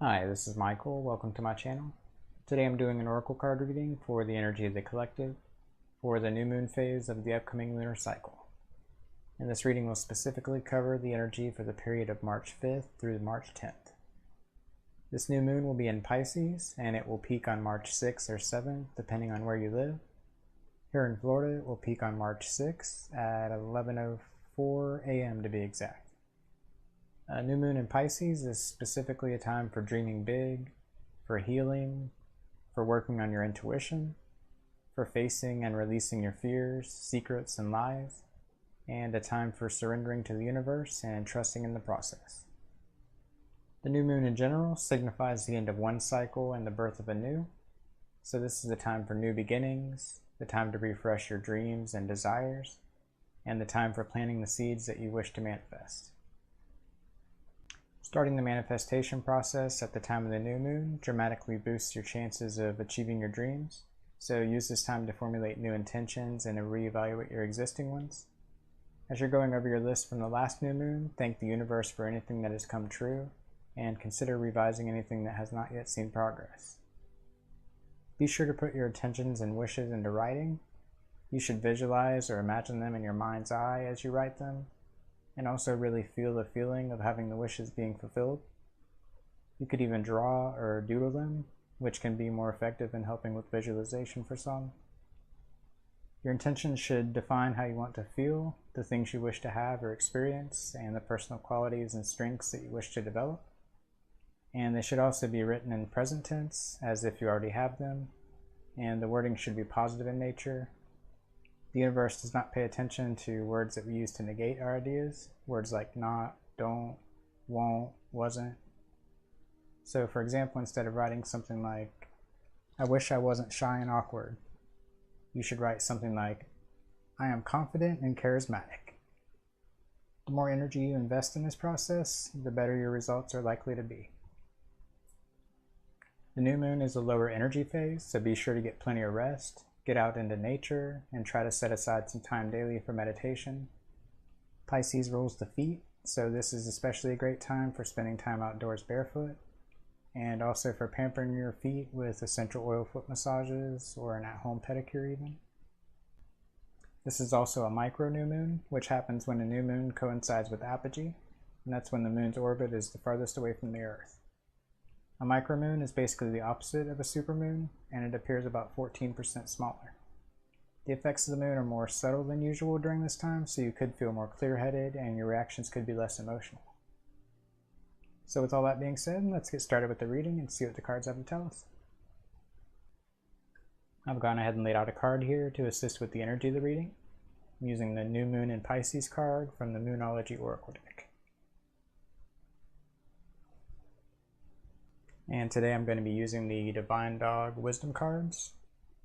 Hi, this is Michael. Welcome to my channel. Today I'm doing an oracle card reading for the energy of the collective for the new moon phase of the upcoming lunar cycle. And this reading will specifically cover the energy for the period of March 5th through March 10th. This new moon will be in Pisces and it will peak on March 6th or 7th depending on where you live. Here in Florida it will peak on March 6th at 11:04 a.m. to be exact. A new moon in Pisces is specifically a time for dreaming big, for healing, for working on your intuition, for facing and releasing your fears, secrets, and lies, and a time for surrendering to the universe and trusting in the process. The new moon in general signifies the end of one cycle and the birth of a new, so this is a time for new beginnings, the time to refresh your dreams and desires, and the time for planting the seeds that you wish to manifest. Starting the manifestation process at the time of the new moon dramatically boosts your chances of achieving your dreams, so use this time to formulate new intentions and to reevaluate your existing ones. As you're going over your list from the last new moon, thank the universe for anything that has come true, and consider revising anything that has not yet seen progress. Be sure to put your intentions and wishes into writing. You should visualize or imagine them in your mind's eye as you write them, and also really feel the feeling of having the wishes being fulfilled. You could even draw or doodle them, which can be more effective in helping with visualization for some. Your intentions should define how you want to feel, the things you wish to have or experience, and the personal qualities and strengths that you wish to develop. And they should also be written in present tense, as if you already have them, and the wording should be positive in nature. The universe does not pay attention to words that we use to negate our ideas, words like not, don't, won't, wasn't. So for example, instead of writing something like, I wish I wasn't shy and awkward, you should write something like, I am confident and charismatic. The more energy you invest in this process, the better your results are likely to be. The new moon is a lower energy phase, so be sure to get plenty of rest. Get out into nature and try to set aside some time daily for meditation. Pisces rules the feet, so this is especially a great time for spending time outdoors barefoot, and also for pampering your feet with essential oil foot massages or an at-home pedicure even. This is also a micro new moon, which happens when a new moon coincides with apogee, and that's when the moon's orbit is the farthest away from the Earth. A micromoon is basically the opposite of a supermoon, and it appears about 14% smaller. The effects of the moon are more subtle than usual during this time, so you could feel more clear-headed and your reactions could be less emotional. So with all that being said, let's get started with the reading and see what the cards have to tell us. I've gone ahead and laid out a card here to assist with the energy of the reading. I'm using the New Moon in Pisces card from the Moonology Oracle deck. And today I'm going to be using the Divine Dog Wisdom cards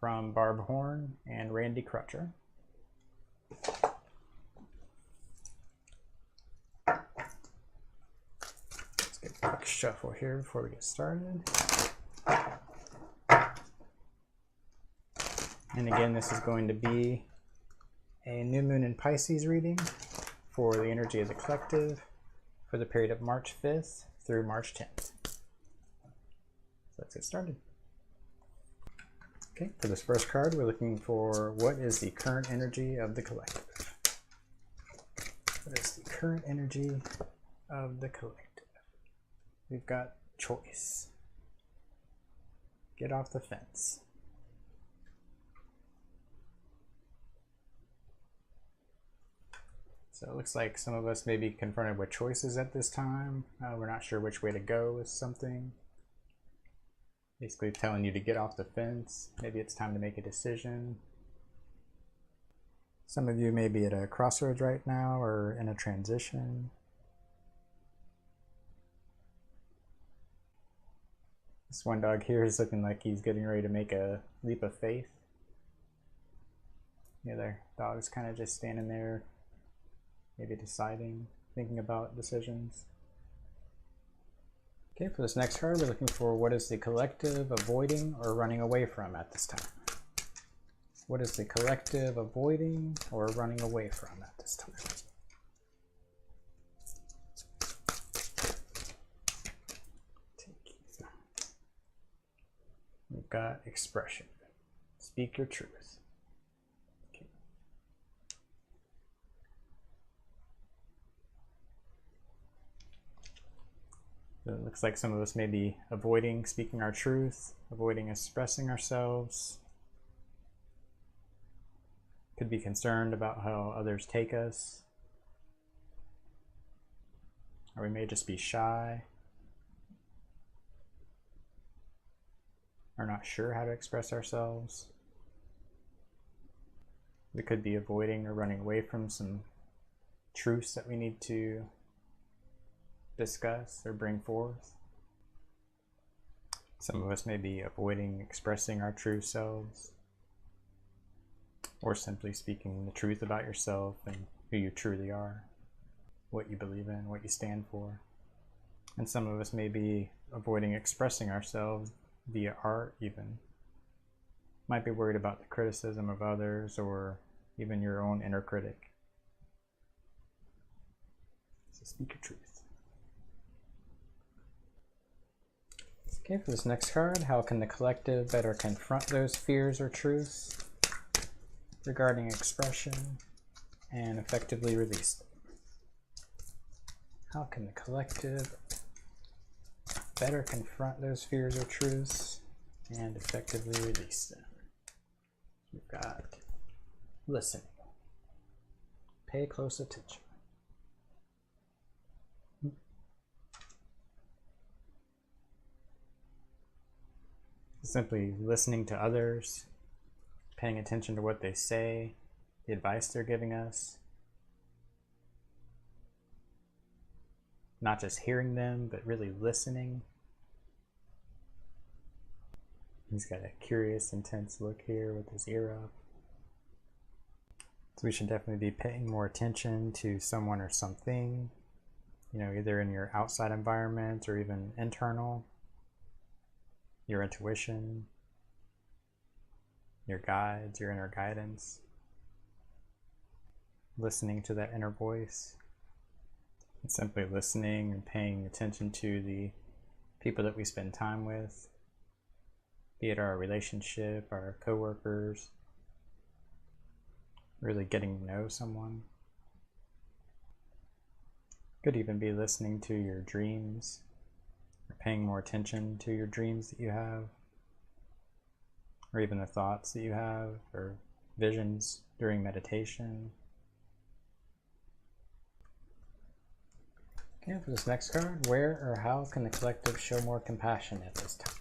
from Barb Horn and Randy Crutcher. Let's get a quick shuffle here before we get started. And again, this is going to be a New Moon in Pisces reading for the energy of the collective for the period of March 5th through March 10th. Let's get started. Okay, for this first card, we're looking for what is the current energy of the collective. What is the current energy of the collective? We've got choice. Get off the fence. So it looks like some of us may be confronted with choices at this time. We're not sure which way to go with something. Basically telling you to get off the fence. Maybe it's time to make a decision. Some of you may be at a crossroads right now or in a transition. This one dog here is looking like he's getting ready to make a leap of faith. The other dog's kind of just standing there, maybe deciding, thinking about decisions. Okay, for this next card, we're looking for what is the collective avoiding or running away from at this time. What is the collective avoiding or running away from at this time? We've got expression. Speak your truth. Okay. So it looks like some of us may be avoiding speaking our truth, avoiding expressing ourselves. Could be concerned about how others take us. Or we may just be shy. Or not sure how to express ourselves. We could be avoiding or running away from some truths that we need to discuss or bring forth. Some of us may be avoiding expressing our true selves, or simply speaking the truth about yourself and who you truly are, what you believe in, what you stand for. And some of us may be avoiding expressing ourselves via art even. Might be worried about the criticism of others or even your own inner critic. So speak your truth. Okay, for this next card, how can the collective better confront those fears or truths regarding expression and effectively release them? How can the collective better confront those fears or truths and effectively release them? We've got listening. Pay close attention. Simply listening to others, paying attention to what they say, the advice they're giving us. Not just hearing them, but really listening. He's got a curious, intense look here with his ear up. So we should definitely be paying more attention to someone or something, you know, either in your outside environment or even internal. Your intuition, your guides, your inner guidance. Listening to that inner voice. And simply listening and paying attention to the people that we spend time with, be it our relationship, our coworkers, really getting to know someone. Could even be listening to your dreams, or paying more attention to your dreams that you have, or even the thoughts that you have, or visions during meditation. Okay, for this next card, where or how can the collective show more compassion at this time?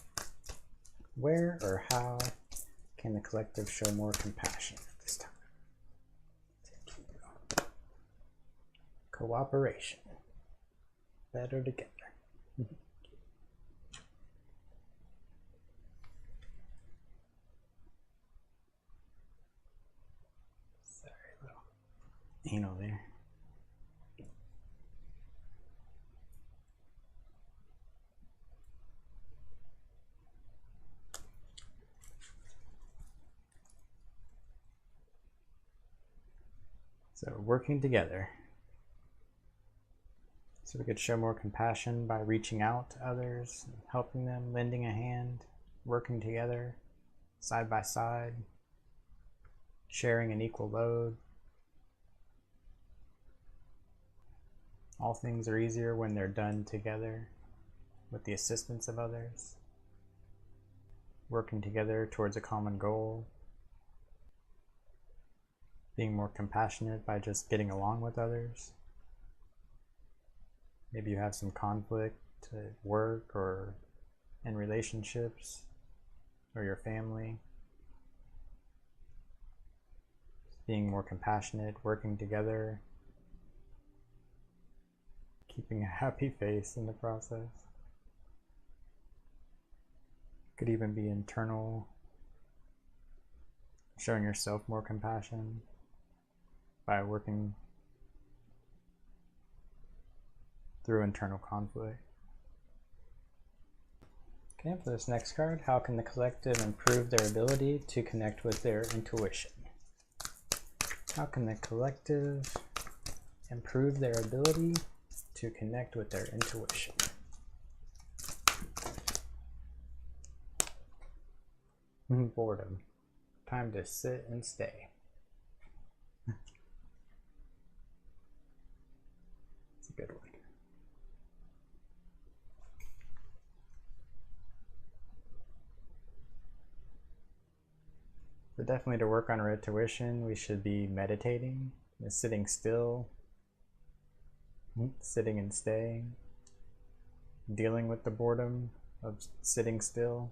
Where or how can the collective show more compassion at this time? Cooperation. Better together. Sorry, little anal there. So working together. So we could show more compassion by reaching out to others, helping them, lending a hand, working together, side by side, sharing an equal load. All things are easier when they're done together with the assistance of others, working together towards a common goal, being more compassionate by just getting along with others. Maybe you have some conflict at work or in relationships or your family. Being more compassionate, working together, keeping a happy face in the process. Could even be internal, showing yourself more compassion by working through internal conflict. Okay, for this next card, how can the collective improve their ability to connect with their intuition? How can the collective improve their ability to connect with their intuition? Boredom. Time to sit and stay. It's a good one. So definitely to work on our intuition, we should be meditating, sitting still, sitting and staying, dealing with the boredom of sitting still.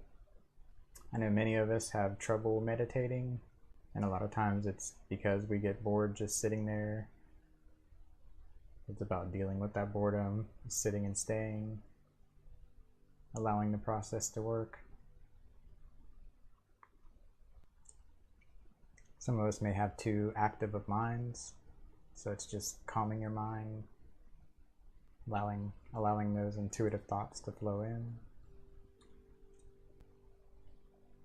I know many of us have trouble meditating, and a lot of times it's because we get bored just sitting there. It's about dealing with that boredom, sitting and staying, allowing the process to work. Some of us may have too active of minds, so it's just calming your mind, allowing those intuitive thoughts to flow in.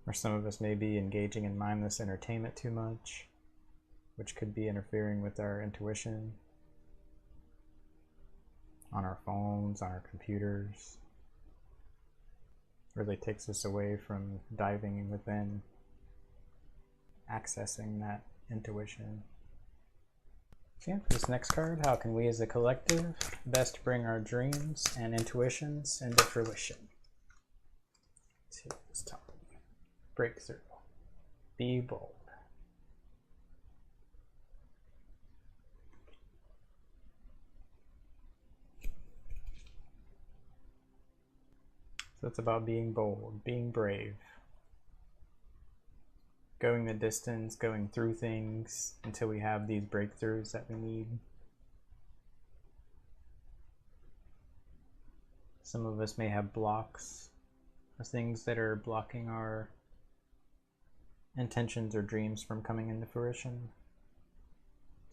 Or some of us may be engaging in mindless entertainment too much, which could be interfering with our intuition on our phones, on our computers. It really takes us away from diving within, accessing that intuition. Okay, for this next card, how can we as a collective best bring our dreams and intuitions into fruition? Let's see this top. Breakthrough. Be bold. So it's about being bold, being brave, going the distance, going through things until we have these breakthroughs that we need. Some of us may have blocks or things that are blocking our intentions or dreams from coming into fruition.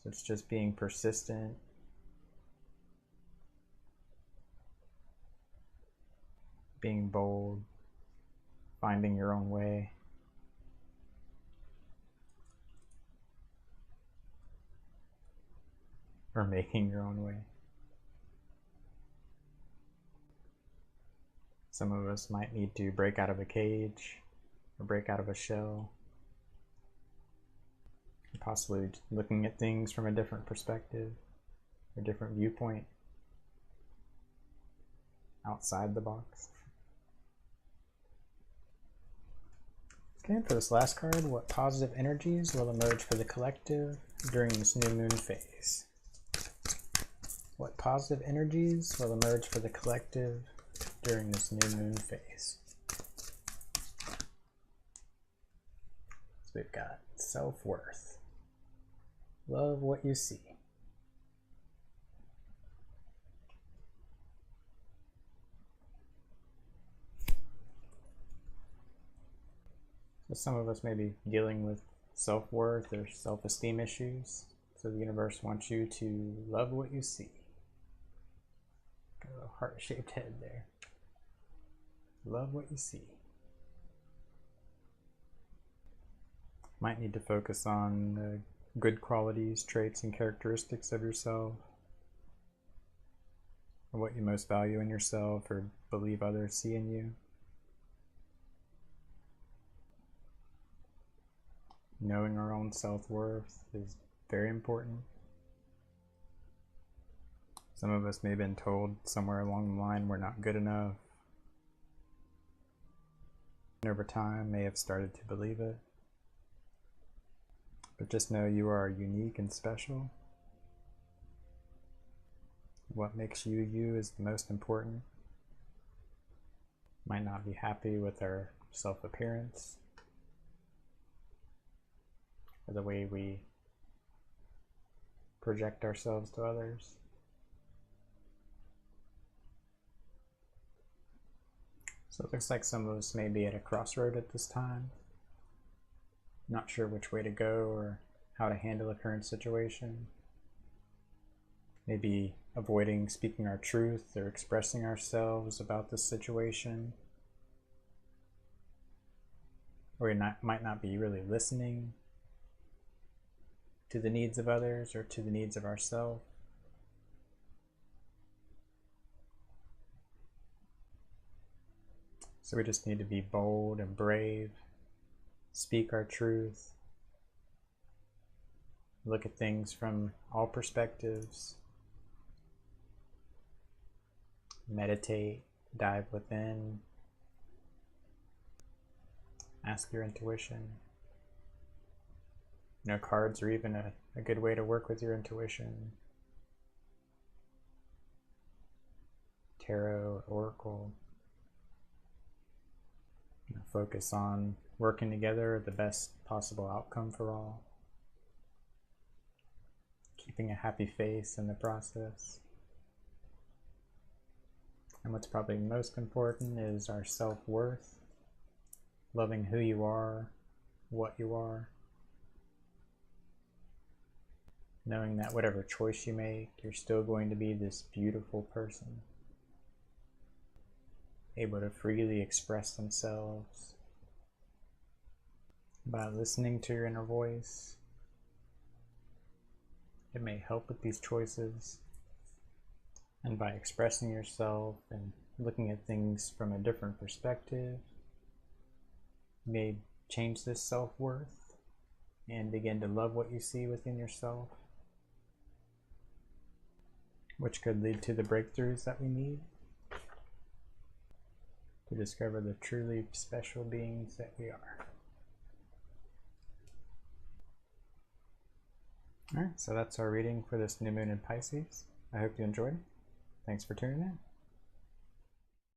So it's just being persistent, being bold, finding your own way. Or making your own way. Some of us might need to break out of a cage or break out of a shell. Possibly looking at things from a different perspective, a different viewpoint, outside the box. Okay, for this last card, what positive energies will emerge for the collective during this new moon phase? What positive energies will emerge for the collective during this new moon phase? So we've got self-worth. Love what you see. So some of us may be dealing with self-worth or self-esteem issues. So the universe wants you to love what you see. Got a little heart-shaped head there. Love what you see. Might need to focus on the good qualities, traits, and characteristics of yourself, or what you most value in yourself or believe others see in you. Knowing our own self-worth is very important. Some of us may have been told somewhere along the line we're not good enough, and over time may have started to believe it. But just know you are unique and special. What makes you you is the most important. Might not be happy with our self-appearance or the way we project ourselves to others. So it looks like some of us may be at a crossroad at this time. Not sure which way to go or how to handle the current situation. Maybe avoiding speaking our truth or expressing ourselves about the situation. Or we might not be really listening to the needs of others or to the needs of ourselves. So we just need to be bold and brave speak our truth, look at things from all perspectives, meditate, dive within, ask your intuition. Cards are even a good way to work with your intuition. Tarot or oracle. Focus on working together, the best possible outcome for all. Keeping a happy face in the process. And what's probably most important is our self-worth. Loving who you are, what you are. Knowing that whatever choice you make, you're still going to be this beautiful person, able to freely express themselves by listening to your inner voice. It may help with these choices, and by expressing yourself and looking at things from a different perspective, you may change this self-worth and begin to love what you see within yourself, which could lead to the breakthroughs that we need to discover the truly special beings that we are. Alright, so that's our reading for this new moon in Pisces. I hope you enjoyed it. Thanks for tuning in.